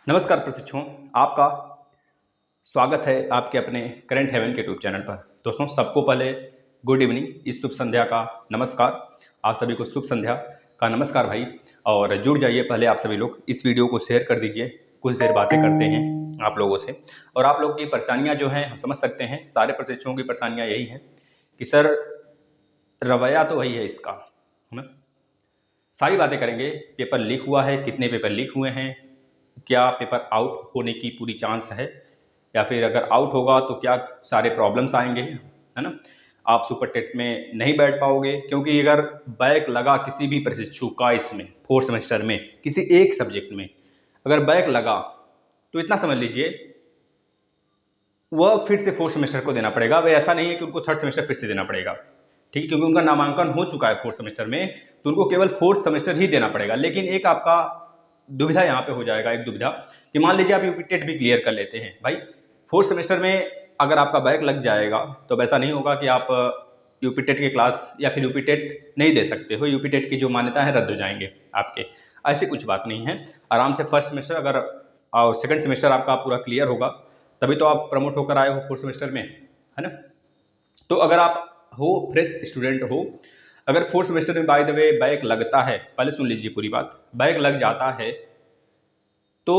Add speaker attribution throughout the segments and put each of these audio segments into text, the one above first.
Speaker 1: नमस्कार प्रशिक्षुओं, आपका स्वागत है आपके अपने करंट हेवन के यूट्यूब चैनल पर। दोस्तों, सबको पहले गुड इवनिंग, इस शुभ संध्या का नमस्कार। आप सभी को शुभ संध्या का नमस्कार भाई। और जुड़ जाइए, पहले आप सभी लोग इस वीडियो को शेयर कर दीजिए। कुछ देर बातें करते हैं आप लोगों से। और आप लोग की परेशानियां जो हैं हम समझ सकते हैं, सारे प्रशिक्षुओं की परेशानियां यही हैं कि सर रवैया तो वही है इसका, है ना। सारी बातें करेंगे। पेपर लीक हुआ है, कितने पेपर लीक हुए हैं, क्या पेपर आउट होने की पूरी चांस है, या फिर अगर आउट होगा तो क्या सारे प्रॉब्लम्स आएंगे, है ना। आप सुपर टेट में नहीं बैठ पाओगे, क्योंकि अगर बैक लगा किसी भी प्रशिक्षु का इसमें फोर्थ सेमेस्टर में किसी एक सब्जेक्ट में अगर बैक लगा तो इतना समझ लीजिए वह फिर से फोर्थ सेमेस्टर को देना पड़ेगा। वह ऐसा नहीं है कि उनको थर्ड सेमेस्टर फिर से देना पड़ेगा, ठीक है, क्योंकि उनका नामांकन हो चुका है फोर्थ सेमेस्टर में, तो उनको केवल फोर्थ सेमेस्टर ही देना पड़ेगा। लेकिन एक आपका दुविधा यहाँ पे हो जाएगा, एक दुविधा कि मान लीजिए आप यूपी टेट भी क्लियर कर लेते हैं भाई, फोर्थ सेमेस्टर में अगर आपका बैक लग जाएगा तो ऐसा नहीं होगा कि आप यूपी टेट के क्लास या फिर यूपी टेट नहीं दे सकते हो, यूपी टेट की जो मान्यता है रद्द हो जाएंगे आपके। ऐसी कुछ बात नहीं है। आराम से फर्स्ट सेमेस्टर अगर और सेकंड सेमेस्टर आपका पूरा क्लियर होगा तभी तो आप प्रमोट होकर आए हो फोर्थ सेमेस्टर में, है ना। तो अगर आप हो फ्रेश स्टूडेंट हो, अगर फोर्थ सेमेस्टर में बाय द वे बैक लगता है, पहले सुन लीजिए पूरी बात, बैक लग जाता है तो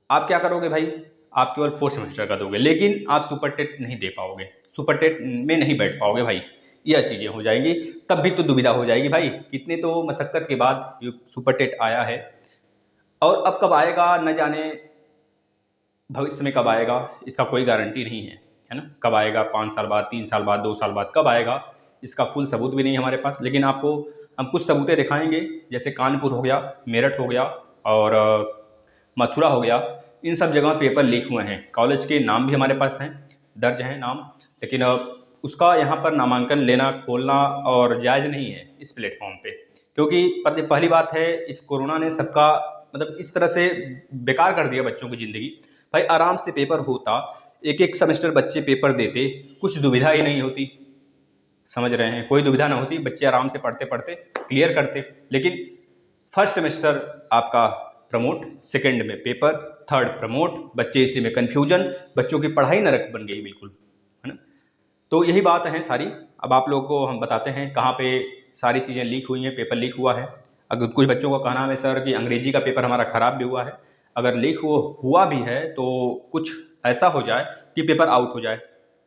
Speaker 1: आप क्या करोगे भाई, आप केवल फोर्थ सेमेस्टर का दोगे, लेकिन आप सुपर टेट नहीं दे पाओगे, सुपर टेट में नहीं बैठ पाओगे भाई। यह चीज़ें हो जाएंगी, तब भी तो दुविधा हो जाएगी भाई। कितने तो मशक्कत के बाद सुपर टेट आया है, और अब कब आएगा न जाने, भविष्य में कब आएगा इसका कोई गारंटी नहीं है ना। कब आएगा, 5 साल बाद, 3 साल बाद, 2 साल बाद कब आएगा, इसका फुल सबूत भी नहीं हमारे पास। लेकिन आपको हम कुछ सबूतें दिखाएंगे, जैसे कानपुर हो गया, मेरठ हो गया और मथुरा हो गया। इन सब जगह पेपर लीक हुए हैं। कॉलेज के नाम भी हमारे पास हैं, दर्ज हैं नाम, लेकिन उसका यहाँ पर नामांकन लेना, खोलना और जायज़ नहीं है इस प्लेटफॉर्म पे, क्योंकि पहली बात है, इस कोरोना ने सबका मतलब इस तरह से बेकार कर दिया बच्चों की ज़िंदगी। भाई आराम से पेपर होता, एक एक सेमेस्टर बच्चे पेपर देते, कुछ दुविधा ही नहीं होती, समझ रहे हैं, कोई दुविधा ना होती, बच्चे आराम से पढ़ते पढ़ते क्लियर करते। लेकिन फर्स्ट सेमेस्टर आपका प्रमोट, सेकंड में पेपर, थर्ड प्रमोट, बच्चे इसी में कन्फ्यूजन, बच्चों की पढ़ाई नरक बन गई बिल्कुल, है ना। तो यही बात है सारी। अब आप लोगों को हम बताते हैं कहाँ पे सारी चीज़ें लीक हुई हैं, पेपर लीक हुआ है। अगर कुछ बच्चों का कहना है सर कि अंग्रेजी का पेपर हमारा ख़राब भी हुआ है, अगर लीक हुआ भी है तो कुछ ऐसा हो जाए कि पेपर आउट हो जाए,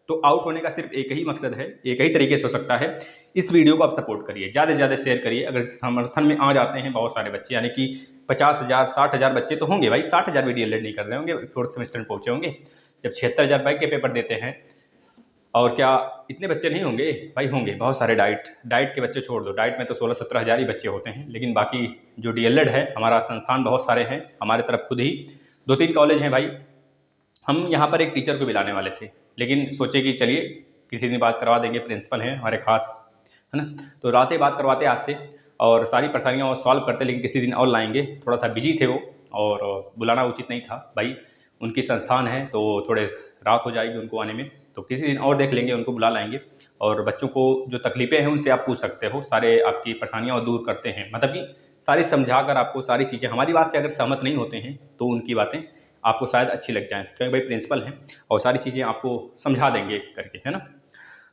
Speaker 1: तो आउट होने का सिर्फ एक ही मकसद है, एक ही तरीके से हो सकता है। इस वीडियो को आप सपोर्ट करिए, ज़्यादा से ज़्यादा शेयर करिए। अगर समर्थन में आ जाते हैं बहुत सारे बच्चे, यानी कि 50,000 60,000 बच्चे तो होंगे भाई, 60,000 भी डीएलएड नहीं कर रहे होंगे, फोर्थ सेमेस्टर में पहुँचे होंगे। जब 76,000 बैक के पेपर देते हैं, और क्या इतने बच्चे नहीं होंगे भाई, होंगे बहुत सारे। डाइट के बच्चे छोड़ दो, डाइट में तो 16-17 हज़ार ही बच्चे होते हैं, लेकिन बाकी जो डीएलएड है, हमारा संस्थान बहुत सारे हैं, हमारे तरफ खुद ही 2-3 कॉलेज हैं भाई। हम यहाँ पर एक टीचर को भी लाने वाले थे, लेकिन सोचे कि चलिए किसी दिन बात करवा देंगे, प्रिंसिपल हैं हमारे खास, है ना। तो रातें बात करवाते आपसे और सारी परेशानियाँ और सॉल्व करते, लेकिन किसी दिन और लाएंगे। थोड़ा सा बिजी थे वो, और बुलाना उचित नहीं था भाई, उनकी संस्थान है तो थोड़े रात हो जाएगी उनको आने में, तो किसी दिन और देख लेंगे, उनको बुला लाएंगे। और बच्चों को जो तकलीफ़ें हैं उनसे आप पूछ सकते हो, सारे आपकी परेशानियाँ और दूर करते हैं, मतलब कि सारी समझा कर आपको सारी चीज़ें, हमारी बात से अगर सहमत नहीं होते हैं तो उनकी बातें आपको शायद अच्छी लग जाएँ, क्योंकि भाई प्रिंसिपल हैं और सारी चीज़ें आपको समझा देंगे करके, है ना।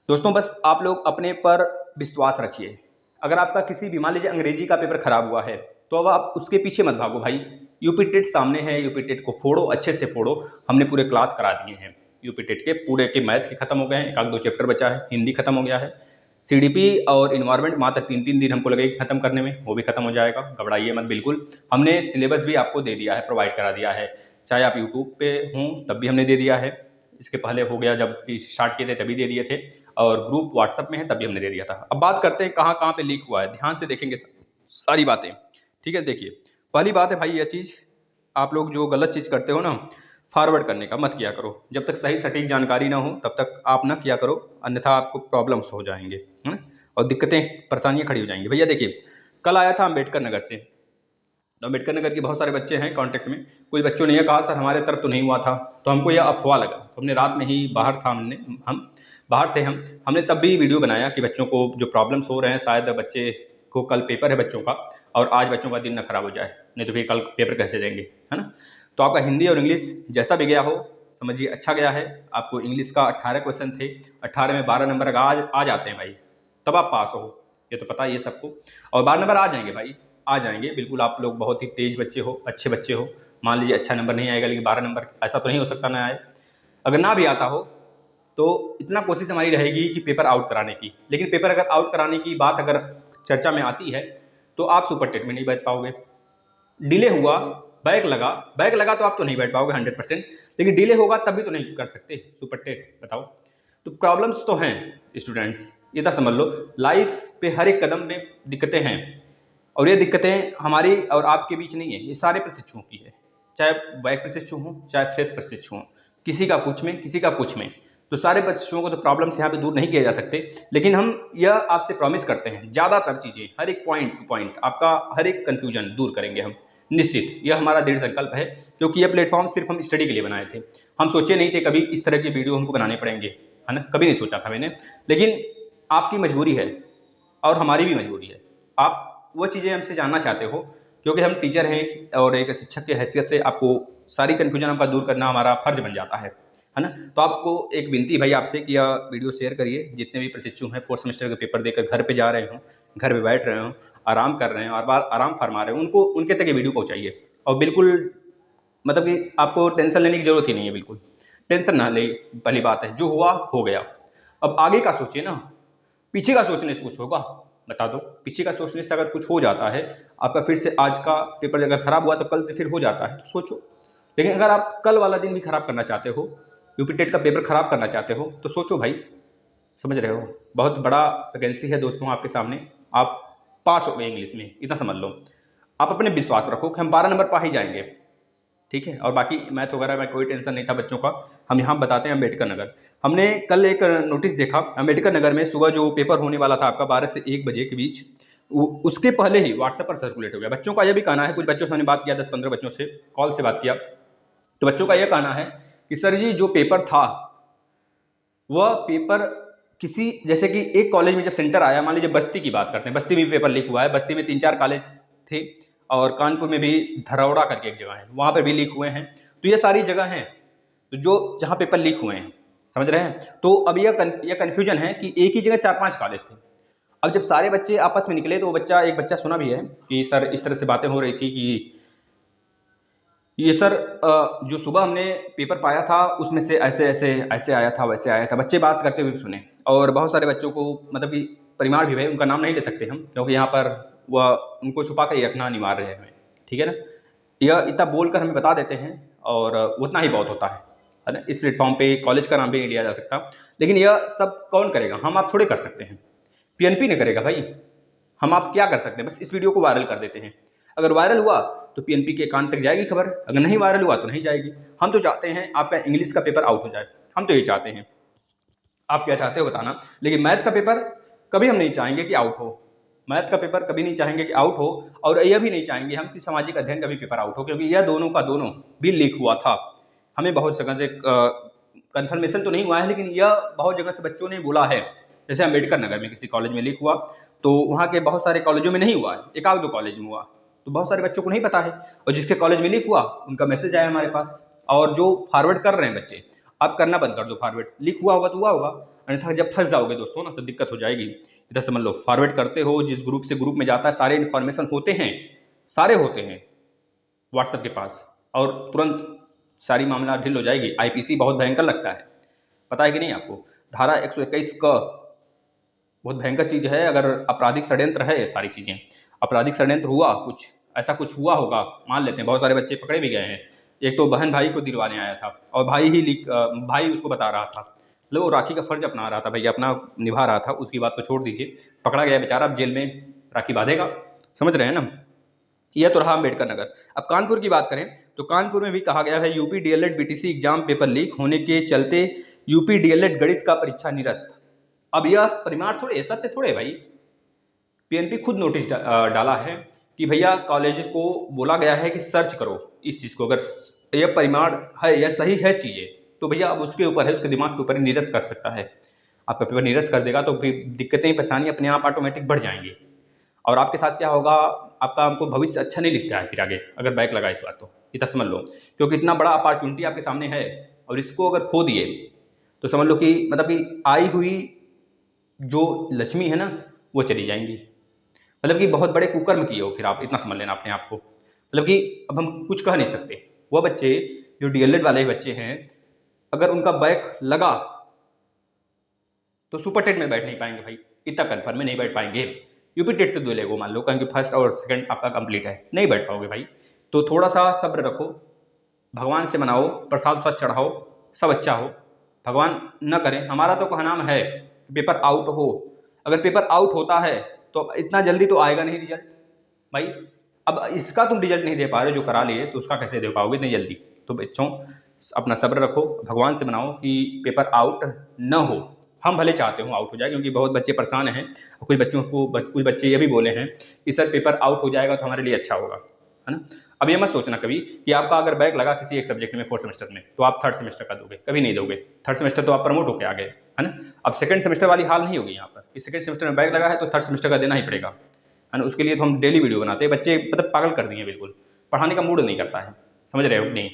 Speaker 1: दोस्तों, बस आप लोग अपने पर विश्वास रखिए। अगर आपका किसी भी, मान लीजिए अंग्रेजी का पेपर खराब हुआ है, तो अब आप उसके पीछे मत भागो भाई। यूपी टेट सामने है, यूपी टेट को फोड़ो, अच्छे से फोड़ो। हमने पूरे क्लास करा दिए हैं यूपी टेट के, पूरे के मैथ के खत्म हो गए हैं, एक आध दो चैप्टर बचा है, हिंदी खत्म हो गया है, सीडीपी और इन्वायरमेंट मात्र 3-3 दिन हमको लगेगा खत्म करने में, वो भी खत्म हो जाएगा, घबराइए मत बिल्कुल। हमने सिलेबस भी आपको दे दिया है, प्रोवाइड करा दिया है, चाहे आप यूट्यूब पे हों तब भी हमने दे दिया है, इसके पहले हो गया जब स्टार्ट किए थे तभी दे दिए थे, और ग्रुप व्हाट्सएप में है तभी हमने दे दिया था। अब बात करते हैं कहाँ कहाँ पे लीक हुआ है, ध्यान से देखेंगे सारी बातें, ठीक है। देखिए, पहली बात है भाई, यह चीज़ आप लोग जो गलत चीज़ करते हो ना, फॉरवर्ड करने का मत किया करो। जब तक सही सटीक जानकारी ना हो तब तक आप ना किया करो, अन्यथा आपको प्रॉब्लम्स हो जाएंगे, है ना, और दिक्कतें परेशानियाँ खड़ी हो जाएंगी। भैया देखिए, कल आया था अम्बेडकर नगर से, तो अम्बेडकर नगर के बहुत सारे बच्चे हैं कांटेक्ट में, कुछ बच्चों ने यह कहा सर हमारे तरफ तो नहीं हुआ था, तो हमको यह अफवाह लगा, तो हमने रात में ही बाहर था, हम बाहर थे, हमने तब भी वीडियो बनाया कि बच्चों को जो प्रॉब्लम्स हो रहे हैं, शायद बच्चे को कल पेपर है बच्चों का, और आज बच्चों का दिन ना खराब हो जाए, नहीं तो फिर कल पेपर कैसे देंगे, है ना। तो आपका हिंदी और इंग्लिश जैसा भी गया हो समझिए अच्छा गया है। आपको इंग्लिश का 18 क्वेश्चन थे, 18 में 12 नंबर अगर आ जाते हैं भाई तब आप पास हो, ये तो पता ही है सबको। और 12 नंबर आ जाएंगे भाई, आ जाएंगे बिल्कुल। आप लोग बहुत ही तेज बच्चे हो, अच्छे बच्चे हो। मान लीजिए अच्छा नंबर नहीं आएगा लेकिन 12 नंबर ऐसा तो नहीं हो सकता ना आए। अगर ना भी आता हो तो इतना कोशिश हमारी रहेगी कि पेपर आउट कराने की। लेकिन पेपर अगर आउट कराने की बात अगर चर्चा में आती है तो आप सुपर टेट में नहीं बैठ पाओगे। डिले हुआ, बैक लगा तो आप तो नहीं बैठ पाओगे 100%, लेकिन डिले होगा तब भी तो नहीं कर सकते सुपर टेट, बताओ। तो प्रॉब्लम्स तो हैं स्टूडेंट्स, ये तो समझ लो। लाइफ पे हर एक कदम में दिक्कतें हैं, और ये दिक्कतें हमारी और आपके बीच नहीं है, ये सारे प्रशिक्षुओं की है। चाहे बैक प्रशिक्षु हों चाहे फ्रेश प्रशिक्षु हों, किसी का कुछ में किसी का कुछ में। तो सारे प्रशिक्षुओं को तो प्रॉब्लम्स यहाँ पे दूर नहीं किए जा सकते, लेकिन हम यह आपसे प्रॉमिस करते हैं ज़्यादातर चीज़ें, हर एक पॉइंट टू पॉइंट आपका हर एक कन्फ्यूजन दूर करेंगे हम, निश्चित। यह हमारा दृढ़ संकल्प है, क्योंकि यह प्लेटफॉर्म सिर्फ हम स्टडी के लिए बनाए थे। हम सोचे नहीं थे कभी इस तरह के वीडियो हमको बनाने पड़ेंगे, है ना, कभी नहीं सोचा था मैंने। लेकिन आपकी मजबूरी है और हमारी भी मजबूरी है। आप वो चीज़ें हमसे जानना चाहते हो, क्योंकि हम टीचर हैं और एक शिक्षक की हैसियत से आपको सारी कन्फ्यूजन आपका दूर करना हमारा फर्ज बन जाता है ना। तो आपको एक विनती भाई आपसे कि यह वीडियो शेयर करिए। जितने भी प्रशिक्षु हैं 4th सेमेस्टर के पेपर देकर घर पे जा रहे हों, घर पे बैठ रहे हों, आराम कर रहे हैं और बार आराम फरमा रहे हैं, उनको उनके तक ये वीडियो पहुँचाइए। और बिल्कुल मतलब कि आपको टेंशन लेने की ज़रूरत ही नहीं है, बिल्कुल टेंशन ना ले। पहली बात है, जो हुआ हो गया। अब आगे का सोचिए ना, पीछे का सोचने से कुछ होगा? बता दो। पीछे का सोचने से अगर कुछ हो जाता है, आपका फिर से आज का पेपर अगर खराब हुआ तो कल से फिर हो जाता है, तो सोचो। लेकिन अगर आप कल वाला दिन भी खराब करना चाहते हो, यूपी टेट का पेपर खराब करना चाहते हो, तो सोचो भाई, समझ रहे हो। बहुत बड़ा वैकेंसी है दोस्तों आपके सामने, आप पास हो गए इंग्लिश में, इतना समझ लो। आप अपने विश्वास रखो कि हम 12 नंबर पा ही जाएंगे, ठीक है। और बाकी मैथ वगैरह में कोई टेंशन नहीं था बच्चों का। हम यहाँ बताते हैं अम्बेडकर नगर। हमने कल एक नोटिस देखा, अम्बेडकर नगर में सुबह जो पेपर होने वाला था आपका 12 से 1 बजे के बीच, उसके पहले ही व्हाट्सएप पर सर्कुलेट हो गया। बच्चों का यह भी कहना है, कुछ बच्चों से हमने बात किया, 10-15 बच्चों से कॉल से बात किया, तो बच्चों का यह कहना है कि सर जी जो पेपर था वह पेपर किसी, जैसे कि एक कॉलेज में जब सेंटर आया, मान लीजिए बस्ती की बात करते हैं, बस्ती में भी पेपर लीक हुआ है। बस्ती में 3-4 कॉलेज थे, और कानपुर में भी धरौड़ा करके एक जगह है, वहाँ पर भी लीक हुए हैं। तो ये सारी जगह हैं तो जो जहाँ पेपर लीक हुए हैं, समझ रहे हैं। तो अब यह कन्फ्यूजन है कि एक ही जगह 4-5 कॉलेज थे। अब जब सारे बच्चे आपस में निकले तो एक बच्चा सुना भी है कि सर इस तरह से बातें हो रही थी कि ये सर जो सुबह हमने पेपर पाया था उसमें से ऐसे ऐसे ऐसे आया था, वैसे आया था। बच्चे बात करते हुए सुने, और बहुत सारे बच्चों को मतलब कि परिमाण भी है, उनका नाम नहीं ले सकते हम, क्योंकि यहाँ पर वह उनको छुपा कर ही रखना अनिवार्य है हमें, ठीक है ना। यह इतना बोलकर हमें बता देते हैं और उतना ही बहुत होता है ना। इस प्लेटफॉर्म पे कॉलेज का नाम भी नहीं लिया जा सकता, लेकिन यह सब कौन करेगा? हम आप थोड़े कर सकते हैं, पीएनपी ने करेगा भाई। हम आप क्या कर सकते हैं? बस इस वीडियो को वायरल कर देते हैं। अगर वायरल हुआ तो पीएनपी के कान तक जाएगी खबर, अगर नहीं वायरल हुआ तो नहीं जाएगी। हम तो चाहते हैं आपका इंग्लिश का पेपर आउट हो जाए, हम तो ये चाहते हैं। आप क्या चाहते हो बताना। लेकिन मैथ का पेपर कभी हम नहीं चाहेंगे कि आउट हो, मैथ का पेपर कभी नहीं चाहेंगे कि आउट हो। और यह भी नहीं चाहेंगे हम कि सामाजिक अध्ययन का भी पेपर आउट हो, क्योंकि यह दोनों का दोनों भी लीक हुआ था। हमें बहुत जगह से कन्फर्मेशन तो नहीं हुआ है, लेकिन यह बहुत जगह से बच्चों ने बोला है। जैसे अम्बेडकर नगर में किसी कॉलेज में लीक हुआ, तो वहाँ के बहुत सारे कॉलेजों में नहीं हुआ है, 1-2 कॉलेज में हुआ, तो बहुत सारे बच्चों को नहीं पता है। और जिसके कॉलेज में लीक हुआ उनका मैसेज आया हमारे पास, और जो फॉरवर्ड कर रहे हैं बच्चे, आप करना बंद कर दो फॉरवर्ड। लीक हुआ होगा तो हुआ होगा, अन्यथा जब फंस जाओगे दोस्तों ना तो दिक्कत हो जाएगी। इधर समझ लो, फॉरवर्ड करते हो, जिस ग्रुप से ग्रुप में जाता है, सारे इन्फॉर्मेशन होते हैं, सारे होते हैं व्हाट्सएप के पास, और तुरंत सारी मामला ढील हो जाएगी। आईपीसी बहुत भयंकर लगता है, पता है कि नहीं आपको? धारा 121 क बहुत भयंकर चीज़ है। अगर आपराधिक षड्यंत्र है, ये सारी चीज़ें आपराधिक षड्यंत्र हुआ, कुछ ऐसा कुछ हुआ होगा, मान लेते हैं बहुत सारे बच्चे पकड़े भी गए हैं। एक तो बहन भाई को दिलवाने आया था, और भाई उसको बता रहा था, मतलब वो राखी का फर्ज अपना रहा था, भैया अपना निभा रहा था। उसकी बात तो छोड़ दीजिए, पकड़ा गया बेचारा, अब जेल में राखी बांधेगा, समझ रहे हैं ना। यह तो रहा अम्बेडकर नगर। अब कानपुर की बात करें तो कानपुर में भी कहा गया है, UP DElEd BTC exam paper leak होने के चलते यूपी डीएलएड गणित का परीक्षा निरस्त। अब यह परिमाण थोड़े सत्य थोड़े भाई, पीएनपी खुद नोटिस डाला है कि भैया कॉलेज को बोला गया है कि सर्च करो इस चीज़ को, अगर यह परिमाण है, यह सही है चीज़ें, तो भैया अब उसके ऊपर है, उसके दिमाग के ऊपर निरस्त कर सकता है। आपका पेपर निरस्त कर देगा तो फिर दिक्कतें परेशानी अपने आप ऑटोमेटिक बढ़ जाएंगी। और आपके साथ क्या होगा, आपका हमको भविष्य अच्छा नहीं दिखता है फिर आगे अगर बैक लगा इस बार तो इतना समझ लो, क्योंकि इतना बड़ा अपॉर्चुनिटी आपके सामने है और इसको अगर खो दिए तो समझ लो कि मतलब कि आई हुई जो लक्ष्मी है ना वो चली जाएंगी, मतलब कि बहुत बड़े कुकर्म किए हो फिर आप, इतना समझ लेना अपने आप को। मतलब कि अब हम कुछ कह नहीं सकते। वह बच्चे जो डीएलएड वाले बच्चे हैं, अगर उनका बैक लगा तो सुपर टेट में बैठ नहीं पाएंगे भाई, इतना कन्फर्म में नहीं बैठ पाएंगे। यूपी टेट तो दो लेगो मान लो, क्योंकि फर्स्ट और सेकंड आपका कंप्लीट है, नहीं बैठ पाओगे भाई। तो थोड़ा सा सब्र रखो, भगवान से मनाओ, प्रसाद वसाद चढ़ाओ, सब अच्छा हो, भगवान न करें। हमारा तो कहना है पेपर आउट हो, अगर पेपर आउट होता है तो इतना जल्दी तो आएगा नहीं रिजल्ट भाई। अब इसका तुम रिजल्ट नहीं दे पा रहे जो करा लिए, तो उसका कैसे दे पाओगे इतनी जल्दी। तो बच्चों अपना सब्र रखो, भगवान से मनाओ कि पेपर आउट न हो। हम भले चाहते हो आउट हो जाए, क्योंकि बहुत बच्चे परेशान हैं, कुछ बच्चों को कुछ बच्चे ये भी बोले हैं कि सर पेपर आउट हो जाएगा तो हमारे लिए अच्छा होगा, है ना। अब ये मत सोचना कभी कि आपका अगर बैक लगा किसी एक सब्जेक्ट में 4th सेमेस्टर में तो आप 3rd सेमेस्टर का दोगे, कभी नहीं दोगे। 3rd सेमेस्टर तो आप प्रमोट होकर आ गए, है ना। अब 2nd सेमेस्टर वाली हाल नहीं होगी यहाँ पर, इस 2nd सेमेस्टर में बैक लगा है तो 3rd सेमेस्टर का देना ही पड़ेगा, है ना। उसके लिए तो हम डेली वीडियो बनाते हैं, बच्चे मतलब पागल कर दिए बिल्कुल, पढ़ाने का मूड नहीं करता है, समझ रहे हो नहीं।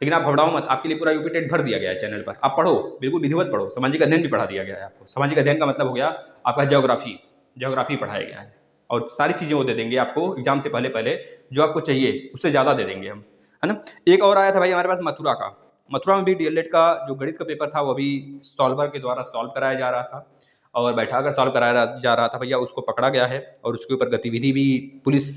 Speaker 1: लेकिन आप घबराओ मत, आपके लिए पूरा यूपी टेट भर दिया गया है चैनल पर, आप पढ़ो, बिल्कुल विधिवत पढ़ो। सामाजिक अध्ययन भी पढ़ा दिया गया है आपको। सामाजिक अध्ययन का मतलब हो गया आपका ज्योग्राफी पढ़ाया गया है, और सारी चीज़ें वो दे देंगे आपको एग्जाम से पहले पहले, जो आपको चाहिए उससे ज़्यादा दे देंगे हम, है ना। एक और आया था भाई हमारे पास मथुरा का, मथुरा में भी डीएलएड का जो गणित का पेपर था वो अभी सॉल्वर के द्वारा सॉल्व कराया जा रहा था, और बैठाकर सॉल्व कराया जा रहा था भैया। उसको पकड़ा गया है और उसके ऊपर गतिविधि भी पुलिस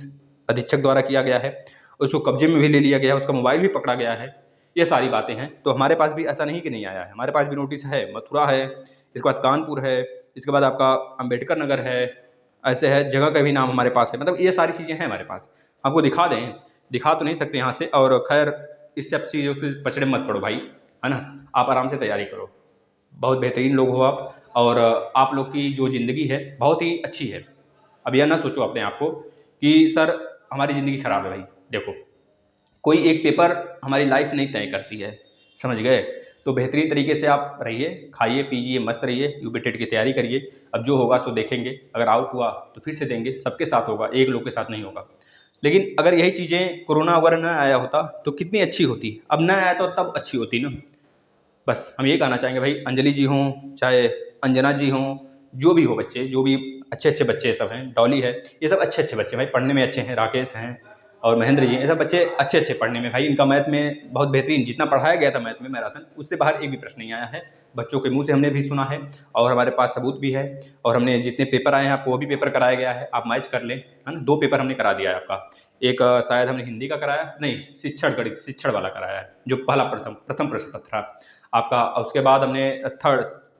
Speaker 1: अधीक्षक द्वारा किया गया है, उसको कब्जे में भी ले लिया गया है, उसका मोबाइल भी पकड़ा गया है। ये सारी बातें हैं, तो हमारे पास भी ऐसा नहीं कि नहीं आया है, हमारे पास भी नोटिस है। मथुरा है, इसके बाद कानपुर है, इसके बाद आपका अंबेडकर नगर है, ऐसे है जगह का भी नाम हमारे पास है। मतलब ये सारी चीज़ें हैं हमारे पास, आपको दिखा दें, दिखा तो नहीं सकते यहाँ से। और खैर इस सब चीज़ों से पछड़े मत पड़ो भाई, है ना। आप आराम से तैयारी करो, बहुत बेहतरीन लोग हो आप, और आप लोग की जो ज़िंदगी है बहुत ही अच्छी है। अब यह ना सोचो अपने आप को कि सर हमारी ज़िंदगी ख़राब है भाई। देखो कोई एक पेपर हमारी लाइफ नहीं तय करती है, समझ गए। तो बेहतरीन तरीके से आप रहिए, खाइए पीजिए, मस्त रहिए, यूपी टेट की तैयारी करिए। अब जो होगा सो देखेंगे, अगर आउट हुआ तो फिर से देंगे, सबके साथ होगा, एक लोग के साथ नहीं होगा। लेकिन अगर यही चीज़ें कोरोना वगैरह न आया होता तो कितनी अच्छी होती, अब न आया तो तब अच्छी होती ना। बस हम ये कहना चाहेंगे भाई, अंजलि जी हों चाहे अंजना जी हों, जो भी हो बच्चे, जो भी अच्छे अच्छे बच्चे सब हैं, डॉली है, ये सब अच्छे अच्छे बच्चे भाई, पढ़ने में अच्छे हैं। राकेश हैं और महेंद्र जी, ये सब बच्चे अच्छे अच्छे पढ़ने में भाई। इनका मैथ में बहुत बेहतरीन, जितना पढ़ाया गया था मैथ में मैराथन, उससे बाहर एक भी प्रश्न नहीं आया है। बच्चों के मुंह से हमने भी सुना है और हमारे पास सबूत भी है, और हमने जितने पेपर आए हैं आपको वो भी पेपर कराया गया है, आप मैच कर लें, है ना। 2 पेपर हमने करा दिया है आपका, एक शायद हमने हिंदी का कराया, नहीं शिक्षण गणित शिक्षण वाला कराया है, जो पहला प्रथम प्रश्न पत्र था आपका। उसके बाद हमने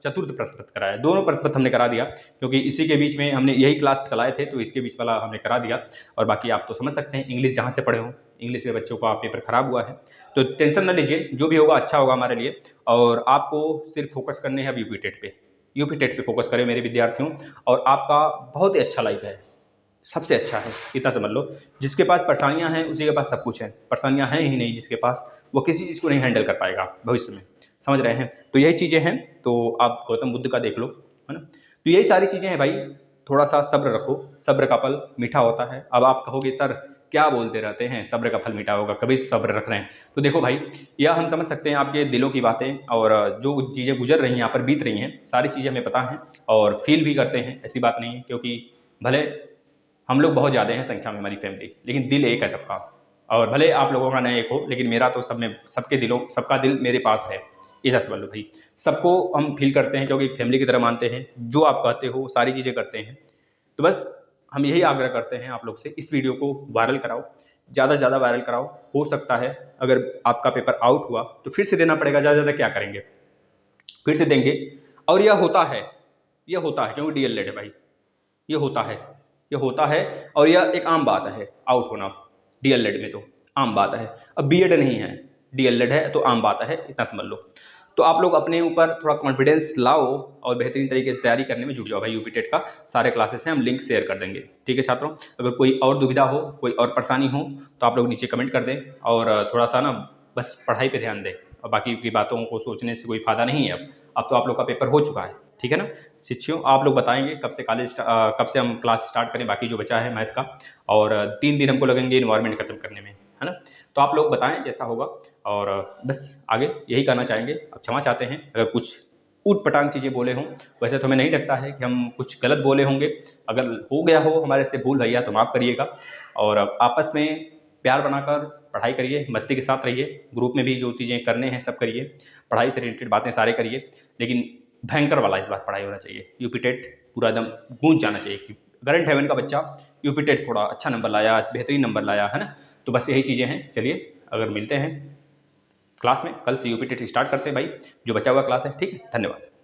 Speaker 1: चतुर्थ प्रश्न पत्र कराया, दोनों प्रश्न पत्र हमने करा दिया, क्योंकि इसी के बीच में हमने यही क्लास चलाए थे, तो इसके बीच वाला हमने करा दिया। और बाकी आप तो समझ सकते हैं, इंग्लिश जहाँ से पढ़े हो, इंग्लिश के बच्चों का पेपर खराब हुआ है, तो टेंशन न लीजिए, जो भी होगा अच्छा होगा हमारे लिए। और आपको सिर्फ फोकस करने हैं अब यूपी टेट पे, यूपी टेट पे फोकस करें मेरे विद्यार्थियों, और आपका बहुत ही अच्छा लाइफ है, सबसे अच्छा है, इतना समझ लो। जिसके पास परेशानियां हैं उसी के पास सब कुछ है, परेशानियां हैं ही नहीं जिसके पास, वो किसी चीज़ को नहीं हैंडल कर पाएगा भविष्य में, समझ रहे हैं। तो यही चीज़ें हैं, तो आप गौतम बुद्ध का देख लो, है ना। तो यही सारी चीज़ें हैं भाई, थोड़ा सा सब्र रखो, सब्र का फल मीठा होता है। अब आप कहोगे सर क्या बोलते रहते हैं, सब्र का फल मीठा होगा, कभी सब्र रख रहे हैं। तो देखो भाई, यह हम समझ सकते हैं आपके दिलों की बातें, और जो चीज़ें गुजर रही हैं यहाँ पर, बीत रही हैं, सारी चीज़ें हमें पता हैं और फील भी करते हैं, ऐसी बात नहीं है। क्योंकि भले हम लोग बहुत ज़्यादा हैं संख्या में हमारी फैमिली, लेकिन दिल एक है सबका। और भले आप लोगों का न एक हो, लेकिन मेरा तो सब में, सबके दिलों, सबका दिल मेरे पास है, इधर समझ लो भाई। सबको हम फील करते हैं, क्योंकि फैमिली की तरह मानते हैं, जो आप कहते हो सारी चीज़ें करते हैं। तो बस हम यही आग्रह करते हैं आप लोग से, इस वीडियो को वायरल कराओ, ज़्यादा से ज़्यादा वायरल कराओ। हो सकता है अगर आपका पेपर आउट हुआ तो फिर से देना पड़ेगा, ज़्यादा ज़्यादा क्या करेंगे, फिर से देंगे। और यह होता है, यह होता है, क्योंकि डीएलएड है भाई, ये होता है, ये होता है, और यह एक आम बात है आउट होना डीएलएड में, तो आम बात है। अब बीएड नहीं है, डीएलएड है, तो आम बात है, इतना समझ लो। तो आप लोग अपने ऊपर थोड़ा कॉन्फिडेंस लाओ और बेहतरीन तरीके से तैयारी करने में जुट जाओ भाई। यूपी टेट का सारे क्लासेस हैं, हम लिंक शेयर कर देंगे, ठीक है छात्रों। अगर कोई और दुविधा हो, कोई और परेशानी हो, तो आप लोग नीचे कमेंट कर दें, और थोड़ा सा ना बस पढ़ाई पे ध्यान दें, और बाकी की बातों को सोचने से कोई फ़ायदा नहीं है। अब तो आप लोग का पेपर हो चुका है, ठीक है ना शिष्यों, आप लोग बताएंगे कब से कब से हम क्लास स्टार्ट करें बाकी जो बचा है मैथ का, और 3 दिन हमको लगेंगे इन्वायरमेंट खत्म करने में, है ना। तो आप लोग बताएं जैसा होगा, और बस आगे यही करना चाहेंगे। अब क्षमा चाहते हैं अगर कुछ ऊट पटांग चीज़ें बोले हों, वैसे तो हमें नहीं लगता है कि हम कुछ गलत बोले होंगे, अगर हो गया हो हमारे से भूल भैया तो माफ़ करिएगा। और आपस में प्यार बनाकर पढ़ाई करिए, मस्ती के साथ रहिए, ग्रुप में भी जो चीज़ें करने हैं सब करिए, पढ़ाई से रिलेटेड बातें सारे करिए, लेकिन भयंकर वाला इस बार पढ़ाई होना चाहिए। यूपी टेट पूरा एकदम गूंज जाना चाहिए कि करंट हेवन का बच्चा यूपी टेट थोड़ा अच्छा नंबर लाया, बेहतरीन नंबर लाया, है ना। तो बस यही चीज़ें हैं। चलिए अगर मिलते हैं क्लास में, कल से यूपी टेट स्टार्ट करते हैं भाई, जो बचा हुआ क्लास है, ठीक है। धन्यवाद।